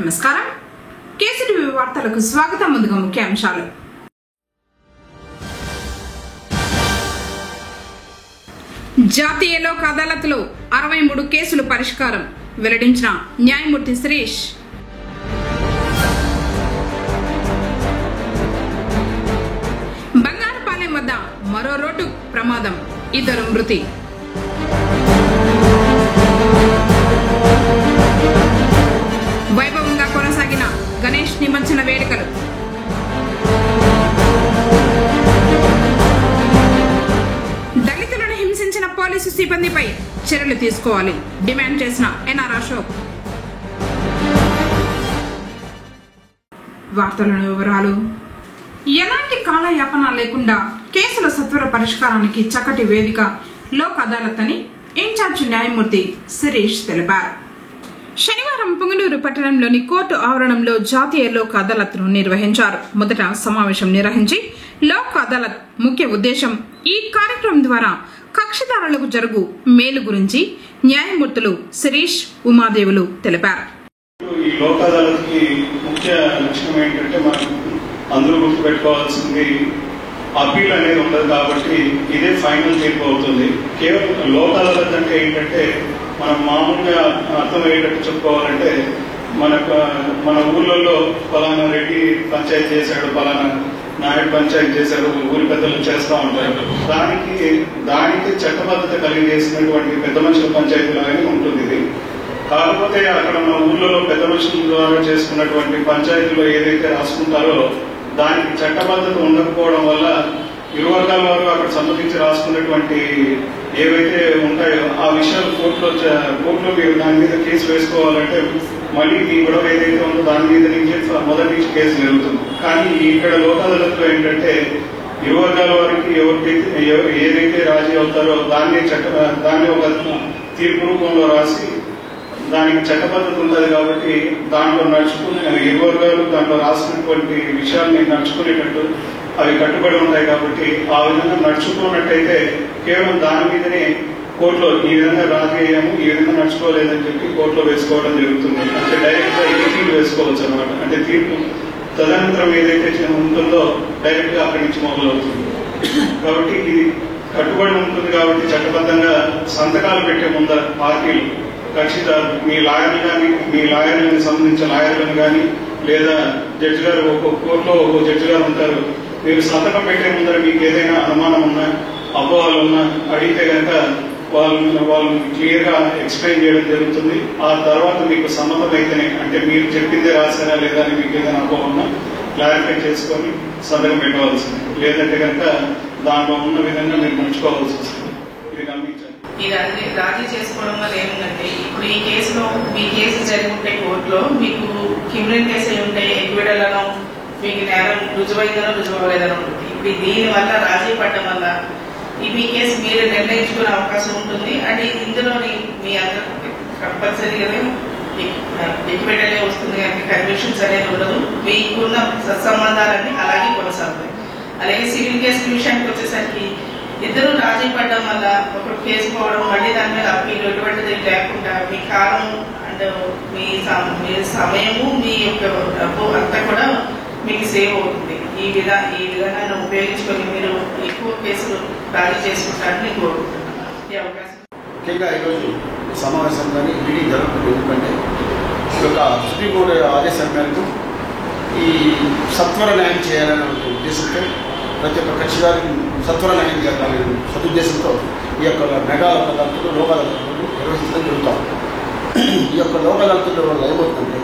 నమస్కారం కేసీటీవీ వార్తలకు స్వాగతం. ముందుగా ముఖ్యాంశాలు. జాతీయ లోక్ అదాలత్లో 63 కేసులు పరిష్కారం వెల్లడించిన న్యాయమూర్తి శిరీష్. బంగారుపాలెం వద్ద మరో రోడ్డు ప్రమాదం, 2 మృతి. వైభవంగా కొనసాగిన గణేష్ నిమజ్జన వేడుకలు. దళితులను హింసించిన పోలీసు సిబ్బందిపై చర్యలు తీసుకోవాలి డిమాండ్ చేసిన ఎన్ఆర్ అశోక్. వార్తలను వివరాలు. ఎలాంటి కాలయాపన లేకుండా కేసుల సత్వర పరిష్కారానికి చక్కటి వేదిక లోక్ అదాలత్ అని ఇన్ఛార్జ్ న్యాయమూర్తి శిరీష్ తెలిపారు. శనివారం పుంగనూరు పట్టణంలోని కోర్టు ఆవరణంలో జాతీయ లోక్ అదాలత్ ను నిర్వహించారు. మొదట సమావేశం నిర్వహించి లోక్ అదాలత్ ముఖ్య ఉద్దేశం, ఈ కార్యక్రమం ద్వారా కక్షిదారులకు జరుగు మేలు గురించి న్యాయమూర్తులు శిరీష్, ఉమాదేవులు తెలిపారు. ఈ లోక్ అదాలత్ కి ముఖ్య లక్ష్యం ఏంటంటే మనం అందరూ గుర్తుపెట్టుకోవాల్సింది అపీల్ అనేది ఉండదు కాబట్టి ఇదే ఫైనల్ తీర్పు అవుతుంది. కేవలం లోక్ అదాలత్ అంటే ఏంటంటే మనం మామూలుగా అర్థమయ్యేటట్టు చెప్పుకోవాలంటే మన ఊర్లలో ఫలానా రెడ్డి పంచాయతీ చేశాడు, ఫలానా నాయుడు పంచాయతీ చేశాడు, ఊరి పెద్దలు చేస్తూ ఉంటారు. దానికి చట్టబద్ధత కలిగేసినటువంటి పెద్ద మనుషుల పంచాయతీలాగానే ఉంటుంది ఇది. కాకపోతే అక్కడ మన ఊర్లలో పెద్ద మనుషుల ద్వారా చేసుకున్నటువంటి పంచాయతీలో ఏదైతే రాసుకుంటారో దానికి చట్టబద్ధత ఉండకపోవడం వల్ల ఇరు వర్గాల వారు అక్కడ సంబంధించి రాసుకున్నటువంటి ఏవైతే ఉంటాయో ఆ విషయాలు కోర్టులో మీరు దాని మీద కేసు వేసుకోవాలంటే మళ్ళీ ఈ గొడవ ఏదైతే ఉందో దాని మీద నుంచి మొదటి నుంచి కేసు జరుగుతుంది. కానీ ఇక్కడ లోక్ అదాలత్లో ఏంటంటే ఇరు వర్గాల వారికి ఏదైతే రాజీ అవుతారో దాన్ని ఒక తీర్పు రూపంలో రాసి దానికి చట్టబద్ధత ఉంటుంది కాబట్టి దాంట్లో ఇరు వర్గాలు దాంట్లో రాసినటువంటి విషయాల్ని నడుచుకునేటట్టు అవి కట్టుబడి ఉంటాయి కాబట్టి ఆ విధంగా నడుచుకున్నట్టయితే కేవలం దాని మీదనే కోర్టులో ఈ విధంగా రాజీ అయ్యాము, ఈ విధంగా నడుచుకోలేదని చెప్పి కోర్టులో వేసుకోవడం జరుగుతుంది. అంటే డైరెక్ట్ గా ఈపీలు వేసుకోవచ్చు అనమాట. అంటే తీర్పు తదనంతరం ఏదైతే ఉంటుందో డైరెక్ట్ గా అక్కడి నుంచి మొదలవుతుంది. కాబట్టి ఇది కట్టుబడి ఉంటుంది కాబట్టి చట్టబద్ధంగా సంతకాలు పెట్టే ముందర పార్టీలు కక్షిదారు మీ లాయర్లకు సంబంధించిన లాయర్లను కానీ లేదా జడ్జి గారు ఒక్కొక్క కోర్టులో ఒక్కొక్క జడ్జి గారు ఉంటారు. మీరు సంతకం పెట్టే ముందర మీకు ఏదైనా అనుమానం ఉన్నా అపోహలు ఉన్నా అడిగితే కనుక వాళ్ళు క్లియర్ గా ఎక్స్ప్లెయిన్ చేయడం జరుగుతుంది. ఆ తర్వాత మీకు సమ్మతమైతేనే అంటే మీరు చెప్పిందే రాసారా లేదా అని మీకు ఏదైనా అపోహ ఉన్నా క్లారిఫై చేసుకొని సంతకం పెట్టవలసింది. లేదంటే కనుక దాంట్లో ఉన్న విధంగా మీరు నడుచుకోవాల్సి వస్తుంది. ఇది గమనించాలి. ఇది రాజీ చేసుకోవడం వల్ల ఏముందంటే ఇప్పుడు ఈ కేసులో మీ కేసు జరిగి ఉంటే కోర్టులో మీకు క్రిమినల్ కేసు అయి ఉంటాయి, ఎక్విడలను మీకు నేరం రుజువైందనో రుజువలేదనో ఉంటుంది. ఇప్పుడు దీని వల్ల రాజీ పడడం వల్ల మీ కేసు మీరు నిర్ణయించుకునే అవకాశం ఉంటుంది. అంటే ఇందులోని మీ అందరూ కంపల్సరీగా ఎక్విడలే వస్తుంది కనుక కన్విక్షన్స్ అనేది ఉండదు. మీకున్న సత్సంబంధాలన్నీ అలాగే కొనసాగుతాయి. అలాగే సివిల్ కేసు విషయానికి వచ్చేసరికి ఇద్దరు రాజీ పడడం వల్ల ఒకరు కేసు పోవడం మళ్ళీ దాని మీద అప్పీలు ఎటువంటిది లేకుండా మీ కాలం అండ్ మీ సమయము మీ యొక్క డబ్బు అంతా కూడా మీకు సేవ్ అవుతుంది. ఈ విధంగా ఉపయోగించుకొని మీరు ఎక్కువ కేసులు రాజీ చేసుకుంటారని కోరుకుంటున్నాను. ఈ అవకాశం ముఖ్యంగా ఈరోజు సమావేశం కానీ మీటింగ్ జరుగుతుంది. ఎందుకంటే ఈ యొక్క సుప్రీంకోర్టు ఆదేశాల మేరకు ఈ సత్వర న్యాయం చేయాలనే ఉద్దేశంతో ప్రతి ఒక్క కక్షిదారికి సత్వర న్యాయం చేయాలనే సదుద్దేశంతో ఈ యొక్క మెగా అదాలతులు లోక్ అదాలతులు నిర్వహించడం జరుగుతాం. ఈ యొక్క లోక్ అదాలతుల వల్ల ఏమవుతుందంటే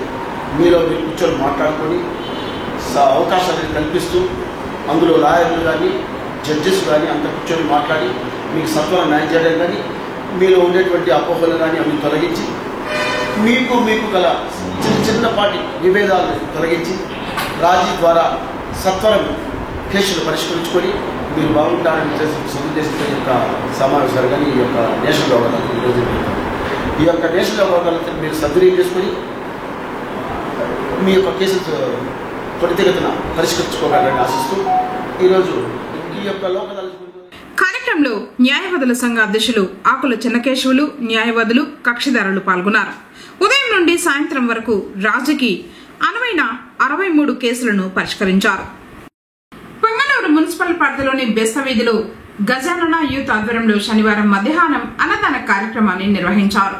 మీరు కూర్చొని మాట్లాడుకొని అవకాశాలను కల్పిస్తూ అందులో లాయర్లు కానీ జడ్జెస్ కానీ అంత కూర్చొని మాట్లాడి మీకు సత్వర న్యాయం చేయడం కానీ మీలో ఉండేటువంటి అపోహలు కానీ అవి తొలగించి మీకు గల చిన్నపాటి విభేదాలను తొలగించి రాజీ ద్వారా సత్వరం కేసులు పరిష్కరించుకొని మీరు బాగుంటారని సదుద్దేశంతో యొక్క సమావేశాలు కానీ ఈ యొక్క నేషనల్ లోక్ అదాలత్ ఈరోజు ఈ యొక్క నేషనల్ లోక్ అదాలత్ మీరు సద్వినియోగం చేసుకొని మీ యొక్క కేసులు త్వరితగతిన పరిష్కరించుకోవాలని ఆశిస్తూ ఈరోజు ఈ యొక్క లోక్ అదాలత్ కార్యక్రమంలో న్యాయవాదుల సంఘ అధ్యక్షులు ఆకుల చెన్నకేశవులు, న్యాయవాదులు, కక్షిదారులు పాల్గొన్నారు. ఉదయం నుండి సాయంత్రం వరకు రాజుకి అనువైన 63 కేసులను పరిష్కరించారు. పొంగనూరు మున్సిపల్ పరిధిలోని బెస్త వీధిలో గజానన యూత్ ఆధ్వర్యంలో శనివారం మధ్యాహ్నం అన్నదాన కార్యక్రమాన్ని నిర్వహించారు.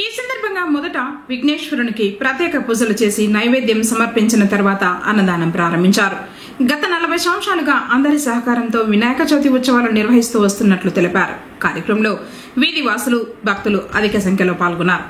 ఈ సందర్భంగా మొదట విఘ్నేశ్వరునికి ప్రత్యేక పూజలు చేసి నైవేద్యం సమర్పించిన తర్వాత అన్నదానం ప్రారంభించారు. గత 40 సంవత్సరాలుగా అందరి సహకారంతో వినాయక చవితి ఉత్సవాలు నిర్వహిస్తూ వస్తున్నట్లు తెలిపారు. కార్యక్రమంలో వీధి వాసులు, భక్తులు అధిక సంఖ్యలో పాల్గొన్నారు.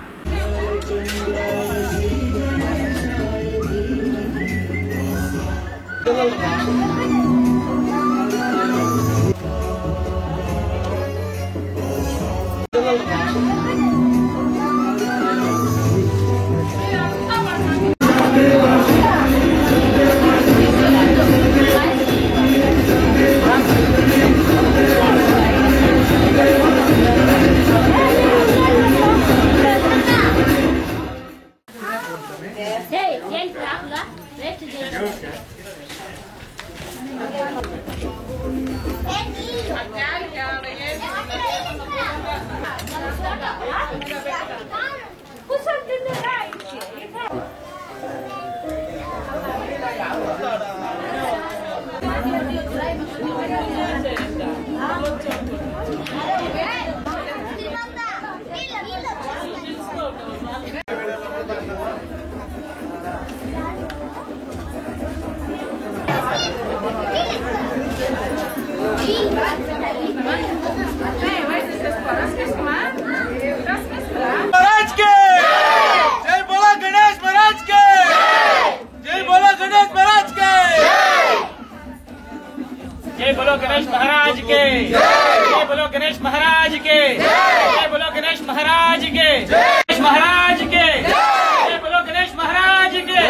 गणेश महाराज के जय बोलो गणेश महाराज के जय बोलो गणेश महाराज के गणेश महाराज के जय बोलो गणेश महाराज के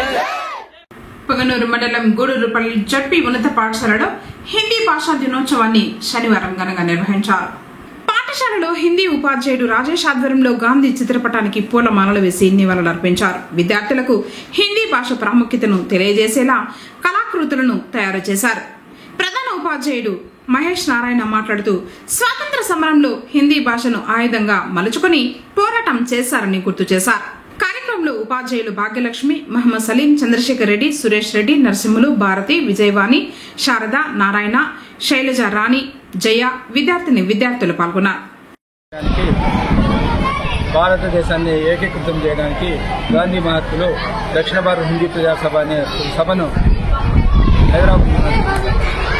పొగనూరు మండలం గూడూరుపల్లి జడ్పీ ఉన్నత పాఠశాలలో హిందీ భాషా దినోత్సవాన్ని శనివారం ఘనంగా నిర్వహించారు. పాఠశాలలో హిందీ ఉపాధ్యాయుడు రాజేష్ ఆధ్వర్యంలో గాంధీ చిత్రపటానికి పూలమాలలు వేసి నివాళులర్పించారు. విద్యార్థులకు హిందీ భాష ప్రాముఖ్యతను తెలియజేసేలా కళాకృతులను తయారు చేశారు. ప్రధాన ఉపాధ్యాయుడు మహేష్ నారాయణ మాట్లాడుతూ స్వాతంత్ర సమరంలో హిందీ భాషను ఆయుధంగా మలుచుకుని పోరాటం చేశారని గుర్తు చేశారు. కార్యక్రమంలో ఉపాధ్యాయులు భాగ్యలక్ష్మి, మహమ్మద్ సలీం, చంద్రశేఖర్ రెడ్డి, సురేష్ రెడ్డి, నరసింహులు, భారతి, విజయవాణి, శారద, నారాయణ, శైలజ, రాణి, జయ, విద్యార్థులు పాల్గొన్నారు. భారతదేశాన్ని ఏకీకృతం చేయడానికి గాంధీ మహాత్ములు దక్షిణ భారత హిందీ ప్రజాసభ అనే సభను హైదరాబాద్,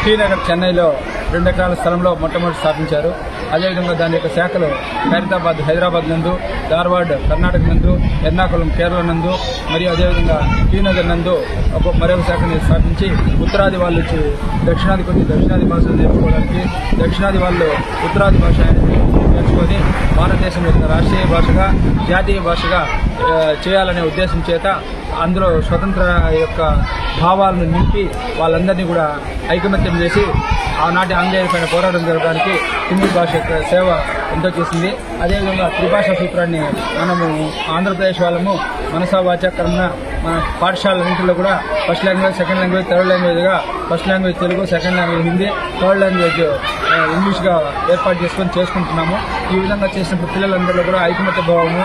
శ్రీనగర్, చెన్నైలో 2 ఎకరాల స్థలంలో మొట్టమొదటి స్థాపించారు. అదేవిధంగా దాని యొక్క శాఖలు ఖైరతాబాద్ హైదరాబాద్ నందు, ధార్వాడ్ కర్ణాటక నందు, ఎర్నాకుళం కేరళ నందు, మరియు అదేవిధంగా శ్రీనగర్ నందు మరొక శాఖని స్థాపించి ఉత్తరాది వాళ్ళు వచ్చి దక్షిణాది కొద్ది దక్షిణాది భాషలు నేర్చుకోవడానికి, దక్షిణాది వాళ్ళు ఉత్తరాది భాష నేర్చుకొని భారతదేశం యొక్క రాష్ట్రీయ భాషగా, జాతీయ భాషగా చేయాలనే ఉద్దేశం చేత అందులో స్వతంత్ర యొక్క భావాలను నింపి వాళ్ళందరినీ కూడా ఐకమత్యం చేసి ఆనాటి ఆంగ్లేయుల పైన పోరాటం జరగడానికి హిందీ భాష యొక్క సేవ ఎంతో చేసింది. అదేవిధంగా త్రిభాషా సూత్రాన్ని మనము ఆంధ్రప్రదేశ్ వాళ్ళము మనసా వాచా కర్మ మన పాఠశాలన్నింటిలో కూడా first language, second language, third లాంగ్వేజ్గా first language Telugu, second language Hindi, third language ఇంగ్లీష్గా ఏర్పాటు చేసుకుంటున్నాము. ఈ విధంగా చేసినప్పుడు పిల్లలందరిలో కూడా ఐకమత్య భావము,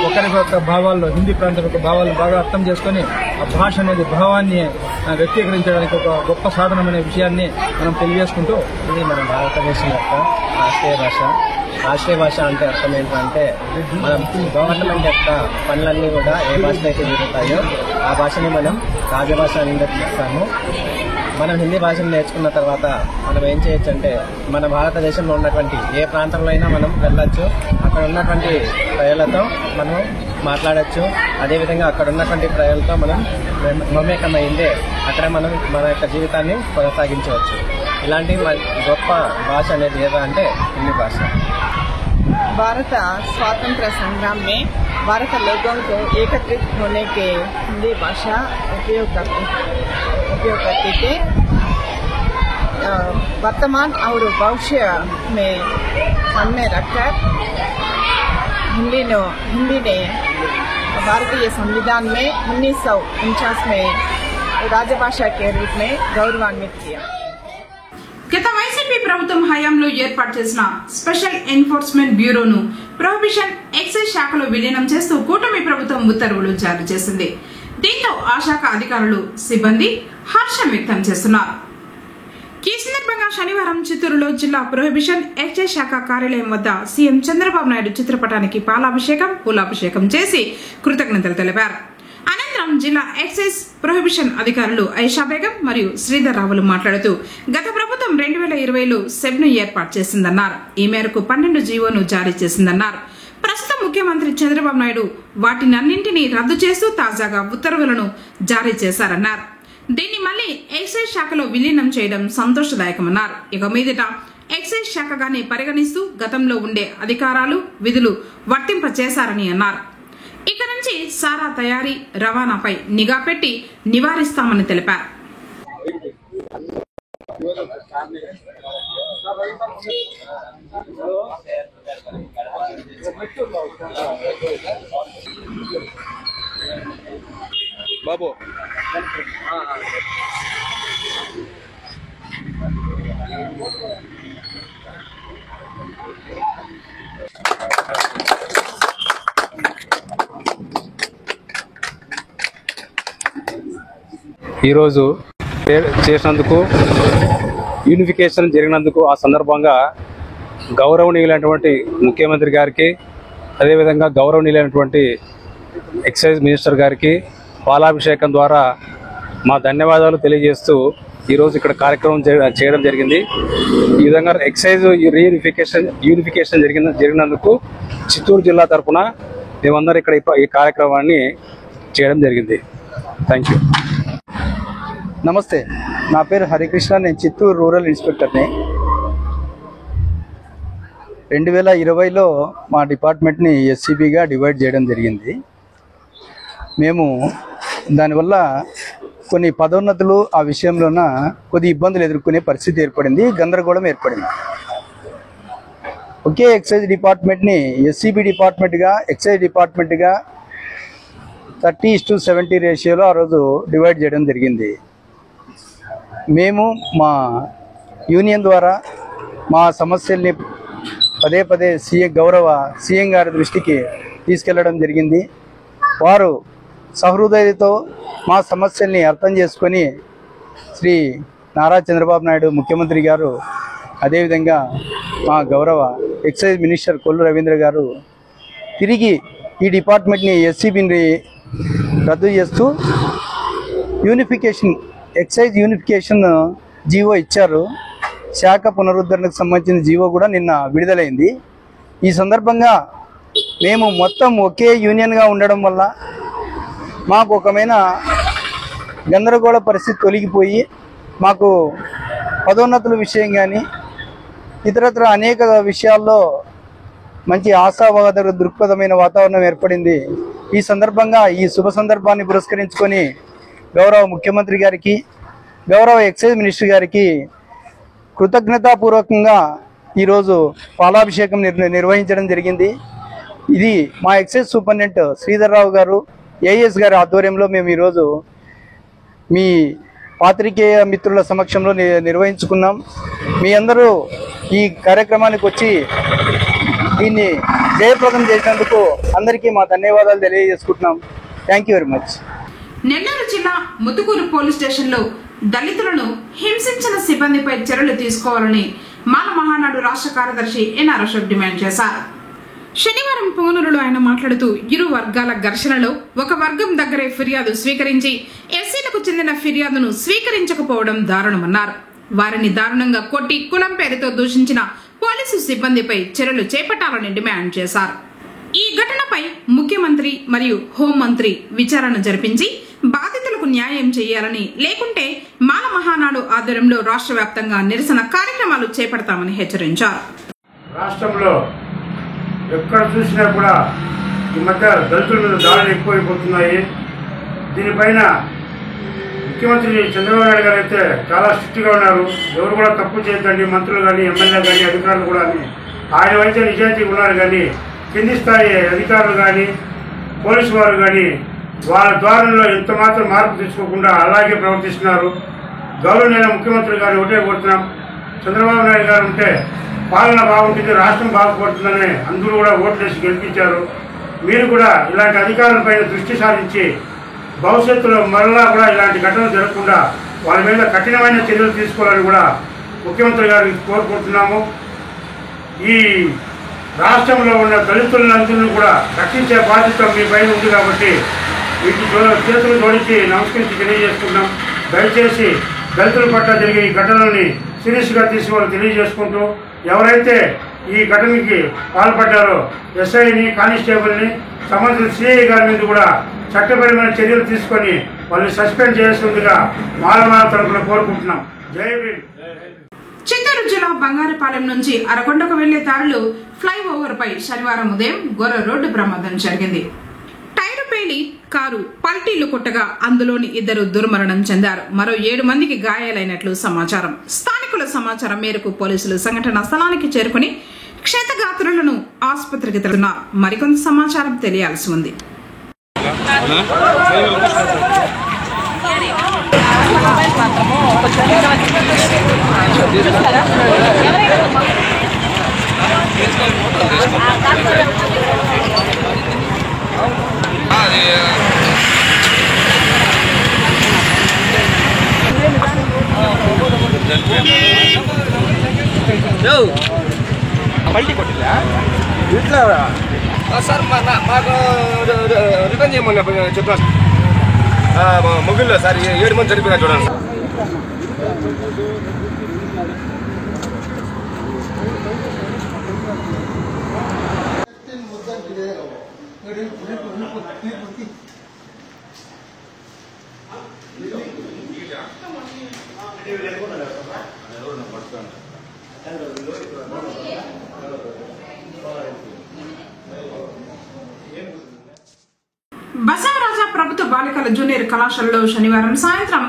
ఒకరికొక భావాల్లో హిందీ ప్రాంతం యొక్క భావాలను బాగా అర్థం చేసుకుని ఆ భాష అనేది భావాన్ని వ్యక్తీకరించడానికి ఒక గొప్ప సాధనం అనే విషయాన్ని మనం తెలియజేసుకుంటూ, ఇది మన భారతదేశం యొక్క రాష్ట్రీయ భాష. రాష్ట్రీయ భాష అంటే అర్థం ఏంటంటే మనం గవర్నమెంట్ యొక్క పనులన్నీ కూడా ఏ భాషలో అయితే జరుగుతాయో ఆ భాషని మనం రాజభాష అని పిలుస్తాము. మనం హిందీ భాషను నేర్చుకున్న తర్వాత మనం ఏం చేయొచ్చు అంటే మన భారతదేశంలో ఉన్నటువంటి ఏ ప్రాంతంలో అయినా మనం వెళ్ళొచ్చు. అక్కడ ఉన్నటువంటి ప్రజలతో మనం మాట్లాడచ్చు. అదేవిధంగా అక్కడ ఉన్నటువంటి ప్రజలతో మనం మమేకమైందే అక్కడ మనం మన యొక్క జీవితాన్ని కొనసాగించవచ్చు. ఇలాంటి గొప్ప భాష అనేది ఏదో అంటే హిందీ భాష. भारत स्वतंत्र संग्राम में भारत लोगों को एकत्रित होने के हिंदी भाषा उपयोग करते थे. वर्तमान और भविष्य में सामने रखकर हिंदी ने भारतीय संविधान में 1949 में राजभाषा के रूप में गौरवान्वित किया. గత వైసీపీ ప్రభుత్వం హయాంలో ఏర్పాటు చేసిన స్పెషల్ ఎన్ఫోర్స్మెంట్ బ్యూరోను ప్రొహిబిషన్ ఎక్సైజ్ శాఖలో విలీనం చేస్తూ కూటమి ప్రభుత్వం ఉత్తర్వులు జారీ చేసింది. దీంతో ఆ శాఖ అధికారులు, సిబ్బంది హర్షం వ్యక్తం చేస్తున్నారు. ఈ సందర్భంగా శనివారం చిత్తూరులో జిల్లా ప్రొహిబిషన్ ఎక్సైజ్ శాఖ కార్యాలయం వద్ద సీఎం చంద్రబాబు నాయుడు చిత్రపటానికి పాలాభిషేకం, పూలాభిషేకం చేసి కృతజ్ఞతలు తెలిపారు. అనంతరం జిల్లా ఎక్సైజ్ ప్రొహిబిషన్ అధికారులు ఐషా బేగం మరియు శ్రీధర్ రావులు మాట్లాడుతూ గత ప్రభుత్వం 2020లో సెబ్ను ఏర్పాటు చేసిందన్నారు. ఈ మేరకు 12 జీవోను జారీ చేసిందన్నారు. ప్రస్తుతం ముఖ్యమంత్రి చంద్రబాబు నాయుడు వాటినన్నింటినీ రద్దు చేస్తూ తాజాగా ఉత్తర్వులను జారీ చేశారన్నారు. దీన్ని మళ్లీ ఎక్సైజ్ శాఖలో విలీనం చేయడం సంతోషదాయకమన్నారు. ఇక మీదట ఎక్సైజ్ శాఖగానే పరిగణిస్తూ గతంలో ఉండే అధికారాలు, విధులు వర్తింపచేశారని అన్నారు. ఇక నుంచి సారా తయారీ, రవాణాపై నిఘా పెట్టి నివారిస్తామని తెలిపారు. బాబు ఈరోజు చేసినందుకు, యూనిఫికేషన్ జరిగినందుకు ఆ సందర్భంగా గౌరవనీయులైనటువంటి ముఖ్యమంత్రి గారికి, అదేవిధంగా గౌరవనీయులైనటువంటి ఎక్సైజ్ మినిస్టర్ గారికి పాలాభిషేకం ద్వారా మా ధన్యవాదాలు తెలియజేస్తూ ఈరోజు ఇక్కడ కార్యక్రమం చేయడం జరిగింది. ఈ విధంగా ఎక్సైజ్ యూనిఫికేషన్ జరిగినందుకు చిత్తూరు జిల్లా తరఫున మేమందరం ఇక్కడ ఈ కార్యక్రమాన్ని చేయడం జరిగింది. Thank you. నమస్తే, నా పేరు హరికృష్ణ. నేను చిత్తూరు రూరల్ ఇన్స్పెక్టర్ని. 2020లో మా డిపార్ట్మెంట్ని ఎస్సీబీగా డివైడ్ చేయడం జరిగింది. మేము దానివల్ల కొన్ని పదోన్నతులు ఆ విషయంలోన కొద్ది ఇబ్బందులు ఎదుర్కొనే పరిస్థితి ఏర్పడింది, గందరగోళం ఏర్పడింది. ఒకే ఎక్సైజ్ డిపార్ట్మెంట్ని ఎస్సీబీ డిపార్ట్మెంట్గా, ఎక్సైజ్ డిపార్ట్మెంట్గా 30:70 రేషియోలో ఆ రోజు డివైడ్ చేయడం జరిగింది. మేము మా యూనియన్ ద్వారా మా సమస్యల్ని పదే పదే గౌరవ సీఎం గారి దృష్టికి తీసుకెళ్లడం జరిగింది. వారు సహృదయతో మా సమస్యల్ని అర్థం చేసుకొని శ్రీ నారా చంద్రబాబు నాయుడు ముఖ్యమంత్రి గారు, అదేవిధంగా మా గౌరవ ఎక్సైజ్ మినిస్టర్ కొల్లు రవీంద్ర గారు తిరిగి ఈ డిపార్ట్మెంట్ని ఎస్సీబీని రద్దు చేస్తూ ఎక్సైజ్ యూనిఫికేషన్ జీవో ఇచ్చారు. శాఖ పునరుద్ధరణకు సంబంధించిన జీవో కూడా నిన్న విడుదలైంది. ఈ సందర్భంగా మేము మొత్తం ఒకే యూనియన్గా ఉండడం వల్ల మాకు ఒకమైన గందరగోళ పరిస్థితి తొలగిపోయి మాకు పదోన్నతుల విషయం కానీ ఇతరత్ర అనేక విషయాల్లో మంచి ఆశావాద దృక్పథమైన వాతావరణం ఏర్పడింది. ఈ సందర్భంగా ఈ శుభ సందర్భాన్ని పురస్కరించుకొని గౌరవ ముఖ్యమంత్రి గారికి, గౌరవ ఎక్సైజ్ మినిస్టర్ గారికి కృతజ్ఞతాపూర్వకంగా ఈరోజు పాలాభిషేకం నిర్వహించడం జరిగింది. ఇది మా ఎక్సైజ్ సూపరింటెండెంట్ శ్రీధర్ రావు గారు, ఏఎస్ గారి ఆధ్వర్యంలో మేము ఈరోజు మీ పాత్రికేయ మిత్రుల సమక్షంలో నిర్వహించుకున్నాం. మీ అందరూ ఈ కార్యక్రమానికి వచ్చి దీన్ని జయప్రదం చేసినందుకు అందరికీ మా ధన్యవాదాలు తెలియజేసుకుంటున్నాం. Thank you very much. Nellore జిల్లా ముతుకూరు పోలీస్ స్టేషన్లో దళితులను హింసించిన సిబ్బందిపై చర్యలు తీసుకోవాలని మాల మహానాడు రాష్ట్ర కార్యదర్శి ఎన్ఆర్ అశోక్ డిమాండ్ చేశారు. శనివారం పొంగనూరులో ఆయన మాట్లాడుతూ ఇరు వర్గాల ఘర్షణలో ఒక వర్గం దగ్గరే ఫిర్యాదు స్వీకరించి ఎస్సీలకు చెందిన ఫిర్యాదును స్వీకరించకపోవడం దారుణమన్నారు. వారిని దారుణంగా కొట్టి కులం పేరుతో దూషించిన పోలీసు సిబ్బందిపై చర్యలు చేపట్టాలని డిమాండ్ చేశారు. ఈ ఘటనపై ముఖ్యమంత్రి మరియు హోంమంత్రి విచారణ జరిపించి బాధితులకు న్యాయం చేయాలని, లేకుంటే మాల మహానాడు ఆధ్వర్యంలో రాష్ట్ర వ్యాప్తంగా నిరసన కార్యక్రమాలు చేపడతామని హెచ్చరించారు. రాష్ట్రంలో ఎక్కడ చూసినా కూడా ఈ మధ్య దళితుల మీద దాడులు ఎక్కువైపోతున్నాయి. దీనిపైన ముఖ్యమంత్రి చంద్రబాబు నాయుడు గారు అయితే చాలా స్ట్రిక్ట్గా ఉన్నారు. ఎవరు కూడా తప్పు చేయొద్దండి, మంత్రులు కానీ, ఎమ్మెల్యే కానీ, అధికారులు కూడా ఆయన అయితే నిజాయితీగా ఉన్నారు. కానీ కింది స్థాయి అధికారులు కానీ, పోలీసు వారు కానీ వాళ్ళ ద్వారంలో ఎంత మాత్రం మార్పు తీసుకోకుండా అలాగే ప్రవర్తిస్తున్నారు. గౌరవనీయ ముఖ్యమంత్రి గారు ఒకటే కోరుతున్నాం, చంద్రబాబు నాయుడు గారు ఉంటే పాలన బాగుంటుంది, రాష్ట్రం బాగుపడుతుందని అందరూ కూడా ఓట్లేసి గెలిపించారు. మీరు కూడా ఇలాంటి అధికారులపైన దృష్టి సారించి భవిష్యత్తులో మరలా కూడా ఇలాంటి ఘటనలు జరగకుండా వాళ్ళ మీద కఠినమైన చర్యలు తీసుకోవాలని కూడా ముఖ్యమంత్రి గారికి కోరుకుంటున్నాము. ఈ రాష్ట్రంలో ఉన్న దళితులందరినీ కూడా రక్షించే బాధ్యత మీ పైన ఉంది కాబట్టి వీటి చేతులు జోడించి నమస్కరించి తెలియజేసుకుంటున్నాం. దయచేసి దళితుల పట్ల జరిగే ఈ ఘటనల్ని సీరియస్గా తీసుకోవాలని తెలియజేసుకుంటూ ఎవరైతే ఈ ఘటనకి పాల్పడ్డారో ఎస్ఐని, కానిస్టేబుల్ని, సంబంధిత సిఐ గారి మీద కూడా చట్టపరమైన చర్యలు తీసుకొని వాళ్ళని సస్పెండ్ చేస్తుందిగా మాలమాల తరఫున కోరుకుంటున్నాం. జై భీమ్. చిత్తూరు జిల్లా బంగారుపాలెం నుంచి అరకొండకు వెళ్లే దారిలో ఫ్లైఓవర్ పై శనివారం ఉదయం ఘోర రోడ్డు ప్రమాదం జరిగింది. టైరు పేలి కారు పల్టీలు కొట్టగా అందులోని 2 దుర్మరణం చెందారు. మరో 7 మందికి గాయాలైనట్లు సమాచారం. స్థానికుల సమాచారం మేరకు పోలీసులు సంఘటనా స్థలానికి చేరుకుని క్షతగాత్రులను ఆసుపత్రికి తరలిస్తున్నారు. మరికొంత సమాచారం తెలియాల్సి ఉంది. పల్టీ కొట్టిలా ఇట్లా సార్ మాకు రిటర్న్ చేయమని చెప్పాను. మొగ్గుల్లో సార్ 7 మంది చనిపోయినా చూడండి సార్. బసవరాజా ప్రభుత్వ బాలికల జూనియర్ కళాశాలలో శనివారం సాయంత్రం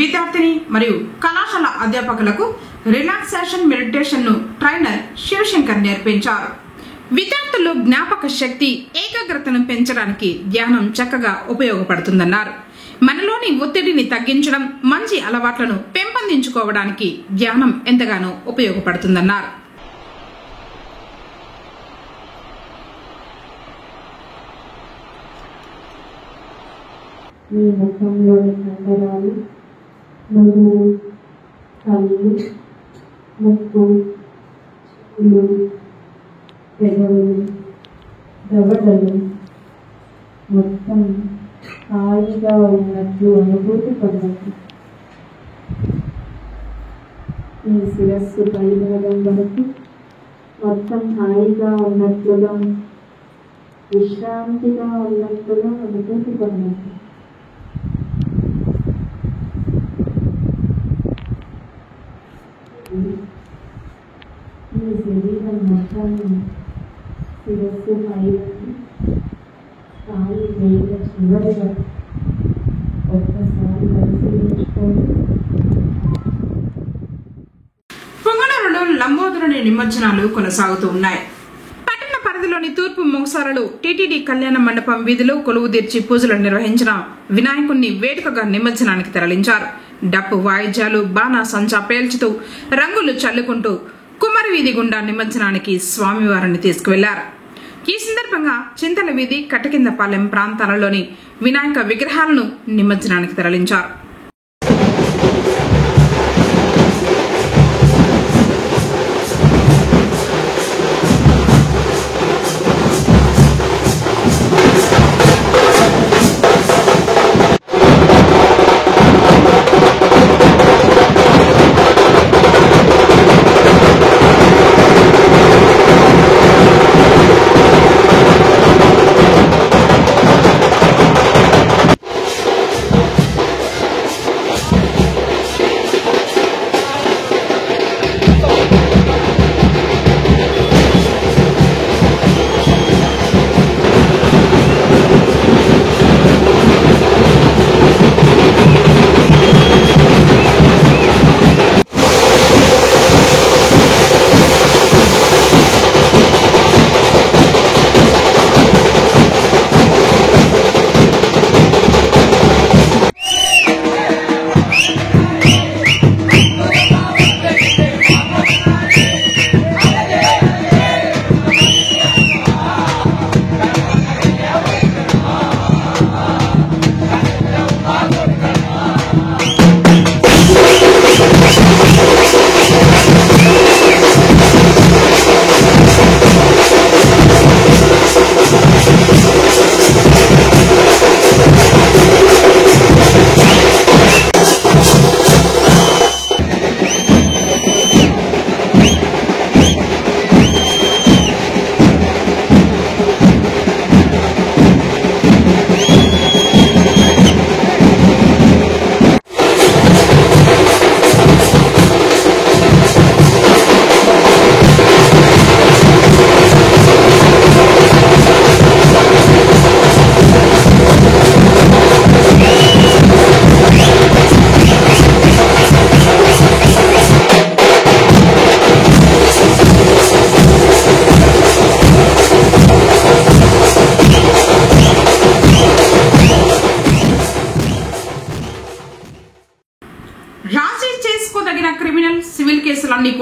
విద్యార్థిని మరియు కళాశాల అధ్యాపకులకు రిలాక్సేషన్ మెడిటేషన్ ను ట్రైనర్ శివశంకర్ నేర్పించారు. విద్యార్థుల్లో జ్ఞాపక శక్తి, ఏకాగ్రతను పెంచడానికి ధ్యానం చక్కగా ఉపయోగపడుతుందన్నారు. మనలోని ఒత్తిడిని తగ్గించడం, మంచి అలవాట్లను పెంపొందించుకోవడానికి ధ్యానం ఎంతగానో ఉపయోగపడుతుందన్నారు. మీ ముఖంలోని కండరాలు, నుదురు, కళ్ళు, ముక్కు, చెవులు, పెదవులు, దవడలు మొత్తం హాయిగా ఉన్నట్లు అనుభూతి పొందండి. మీ శిరస్సు పైభాగం వరకు మొత్తం హాయిగా ఉన్నట్లుగా, విశ్రాంతిగా ఉన్నట్లుగా అనుభూతి పొందండి. మీ శరీరం మొత్తాన్ని శిరస్సు పైకి కాలి వేల చివరిగా ఒక్కసారి పరిశీలించుకోండి. పొంగనూరులో లంబోదరుని నిమజ్జనాలు కొనసాగుతూ ఉన్నాయి. పట్టణ పరిధిలోని తూర్పు మొగసాలలో టీటీడీ కళ్యాణ మండపం వీధిలో కొలువు తీర్చి పూజలు నిర్వహించిన వినాయకుణ్ణి వేడుకగా నిమజ్జనానికి తరలించారు. డప్పు వాయిద్యాలు, బాణా సంచా పేల్చుతూ రంగులు చల్లుకుంటూ కుమరి వీధి గుండా నిమజ్జనానికి స్వామివారిని తీసుకువెళ్లారు. ఈ సందర్భంగా చింతల వీధి, కట్టకిందపాలెం ప్రాంతాలలోని వినాయక విగ్రహాలను నిమజ్జనానికి తరలించారు.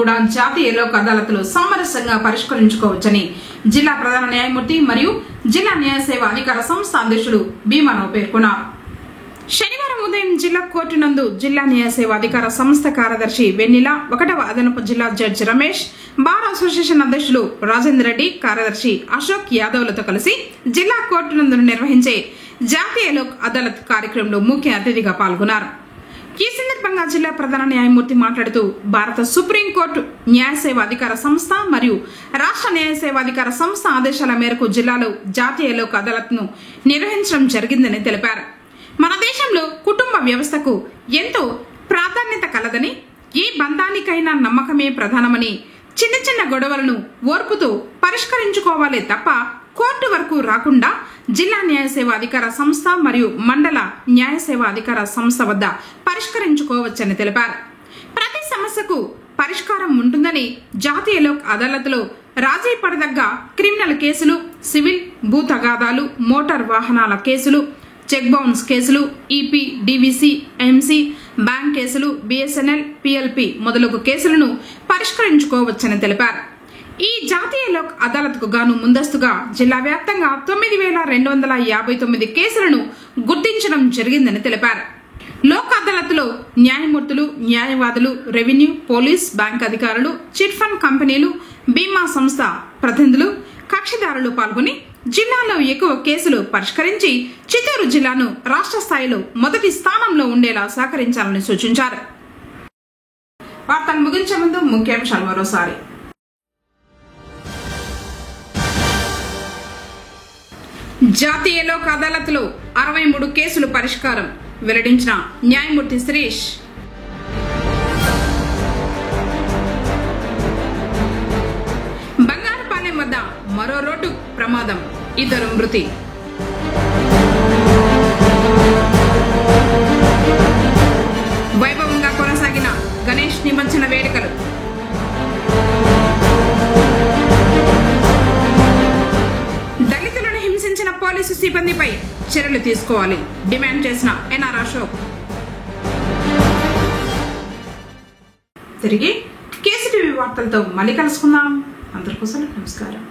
కూడా జాతీయ లోక్ అదాలత్లు సామరస్యంగా పరిష్కరించుకోవచ్చని జిల్లా ప్రధాన న్యాయమూర్తి మరియు జిల్లా న్యాయ సేవ అధికార సంస్థ అధ్యక్షుడు భీమారావు పేర్కొన్నారు. శనివారం ఉదయం జిల్లా కోర్టు నందు జిల్లా న్యాయ సేవ అధికార సంస్థ కార్యదర్శి వెన్నెల, 1వ అదనపు జిల్లా జడ్జి రమేష్, బార్ అసోసియేషన్ అధ్యక్షులు రాజేందర్ రెడ్డి, కార్యదర్శి అశోక్ యాదవ్లతో కలిసి జిల్లా కోర్టు నందు నిర్వహించే జాతీయ లోక్ అదాలత్ కార్యక్రమంలో ముఖ్య అతిథిగా పాల్గొన్నారు. ఈ సందర్భంగా జిల్లా ప్రధాన న్యాయమూర్తి మాట్లాడుతూ భారత సుప్రీంకోర్టు న్యాయ సేవ అధికార సంస్థ మరియు రాష్ట్ర న్యాయ సేవ అధికార సంస్థ ఆదేశాల మేరకు జిల్లాలో జాతీయ లోక్ అదాలత్ ను నిర్వహించడం జరిగిందని తెలిపారు. మన దేశంలో కుటుంబ వ్యవస్థకు ఎంతో ప్రాధాన్యత కలదని, ఏ బంధానికైనా నమ్మకమే ప్రధానమని, చిన్న చిన్న గొడవలను ఓర్పుతో పరిష్కరించుకోవాలే తప్ప కోర్టు వరకు రాకుండా జిల్లా న్యాయ సేవ అధికార సంస్థ మరియు మండల న్యాయ సేవ అధికార సంస్థ వద్ద పరిష్కరించుకోవచ్చని తెలిపారు. ప్రతి సమస్యకు పరిష్కారం ఉంటుందని, జాతీయ లోక్ అదాలత్లో రాజీ పడదగ్గ క్రిమినల్ కేసులు, సివిల్, భూ తగాదాలు, మోటార్ వాహనాల కేసులు, చెక్ బౌన్స్ కేసులు, ఈపీ, డీవీసీ, ఎంసీ, బ్యాంక్ కేసులు, బిఎస్ఎన్ఎల్, పిఎల్పి మొదలగు కేసులను పరిష్కరించుకోవచ్చని తెలిపారు. ఈ జాతీయ లోక్ అదాలత్ కు గాను ముందస్తుగా జిల్లా వ్యాప్తంగా 9259 కేసులను గుర్తించడం జరిగిందని తెలిపారు. లోక్ అదాలత్ లో న్యాయమూర్తులు, న్యాయవాదులు, రెవెన్యూ, పోలీస్, బ్యాంక్ అధికారులు, చిట్ ఫండ్ కంపెనీలు, బీమా సంస్థ ప్రతినిధులు, కక్షిదారులు పాల్గొని జిల్లాలో ఎక్కువ కేసులు పరిష్కరించి చిత్తూరు జిల్లాను రాష్ట్ర స్థాయిలో మొదటి స్థానంలో ఉండేలా సహకరించాలని సూచించారు. వార్తలు ముగించే ముందు ముఖ్యాంశాలు మరోసారి. జాతీయ లోక్ అదాలత్ లో 63 కేసులు పరిష్కారం వెల్లడించిన న్యాయమూర్తి శిరీష్. బంగారుపాలెం వద్ద మరో రోడ్డు ప్రమాదం, 2 మృతి. వైభవంగా కొనసాగిన గణేష్ నిమజ్జన వేడుకలు. దళితులను హింసించిన పోలీసు సిబ్బందిపై చర్యలు తీసుకోవాలి డిమాండ్ చేసిన ఎన్ఆర్ అశోక్. తిరిగి కేసీటీవీ వార్తలతో మళ్ళీ కలుసుకుందాం. అందరికోసం నమస్కారం.